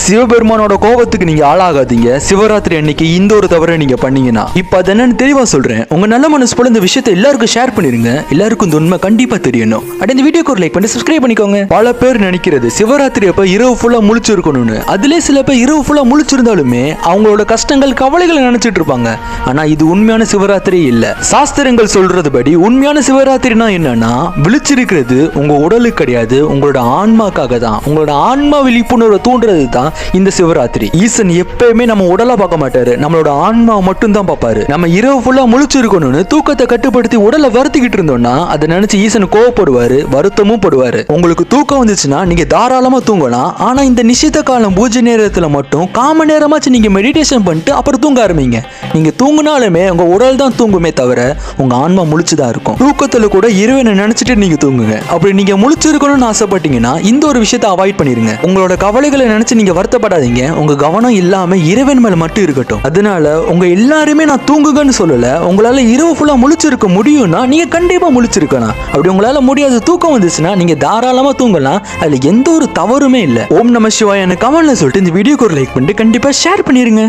சிவபெருமானோட கோபத்துக்கு நீங்க ஆளாகாதீங்க. சிவராத்திரி அன்னைக்கு இந்த ஒரு தவறை நீங்க பண்ணீங்கன்னா. இப்ப அது என்னன்னு தெளிவா சொல்றேன். உங்க நல்ல மனசு போல இந்த விஷயத்தை எல்லாருக்கும் ஷேர் பண்ணிருங்க. எல்லாருக்கும் இந்த உண்மை கண்டிப்பா தெரியணும். அட இந்த வீடியோக்கு ஒரு லைக் பண்ணி சப்ஸ்கிரைப் பண்ணிக்கோங்க. பல பேர் நினைக்கிறது சிவராத்திரி அப்ப இரவு ஃபுல்லா முழிச்சு இருக்கணும்னு. அதுல சில பேர் இரவு ஃபுல்லா முழிச்சிருந்தாலுமே அவங்களோட கஷ்டங்கள் கவலைகளை நினைச்சிட்டு இருப்பாங்க. ஆனா இது உண்மையான சிவராத்திரி இல்ல. சாஸ்திரங்கள் சொல்றது படி உண்மையான சிவராத்திரினா என்னன்னா, விழிச்சிருக்கிறது உங்க உடலுக்கு கிடையாது, உங்களோட ஆன்மாக்காக தான். உங்களோட ஆன்மா விழிப்புணர்வை தூண்டுறது தான் இந்த சிவராத்திரி. ஈசன் எப்பயுமே நம்ம உடலை பார்க்க மாட்டாரு, நம்மளோட ஆன்மா மட்டும் தான் பார்ப்பாரு. நம்ம இரவு ஃபுல்லா முழிச்சு இருக்கணும்னு தூக்கத்தை கட்டுப்படுத்தி உடலை வருத்திக்கிட்டு இருந்தோம்னா அதை நினைச்சு ஈசன் கோவப்படுவாரு, வருத்தமும் படுவாரு. உங்களுக்கு தூக்கம் வந்துச்சுன்னா நீங்க தாராளமா தூங்கலாம். ஆனா இந்த நிஷித்த காலம் பூஜை நேரத்துல மட்டும் காம நேரமாச்சு நீங்க மெடிடேஷன் பண்ணிட்டு அப்புறம் தூங்க ஆரம்பிங்க. நீங்க தூங்கினாலுமே உங்க உடல் தான் தூங்குமே தவிர உங்க ஆன்மா முழிச்சுதான் இருக்கும். தூக்கத்துல கூட இறைவனை நினைச்சிட்டு நீங்க தூங்குங்க. அப்படி நீங்க முழிச்சிருக்கணும்னு ஆசைப்பட்டீங்கன்னா இந்த ஒரு விஷயத்தை அவாய்ட் பண்ணிருங்க. உங்களோட கவலைகளை நினைச்சு நீங்க வருத்தப்படாதீங்க. உங்க கவனம் இல்லாம இறைவன் மேல மட்டும் இருக்கட்டும். அதனால உங்க எல்லாருமே நான் தூங்குங்கன்னு சொல்லல. உங்களால இரவு ஃபுல்லா முழிச்சிருக்க முடியும்னா நீங்க கண்டிப்பா முழிச்சிருக்கலாம். அப்படி உங்களால முடியாது தூக்கம் வந்துச்சுன்னா நீங்க தாராளமா தூங்கலாம். அதுல எந்த ஒரு தவறுமே இல்ல. ஓம் நம சிவாய கமெண்ட்ல சொல்லிட்டு இந்த வீடியோக்கு ஒரு லைக் பண்ணிட்டு கண்டிப்பா ஷேர் பண்ணிருங்க.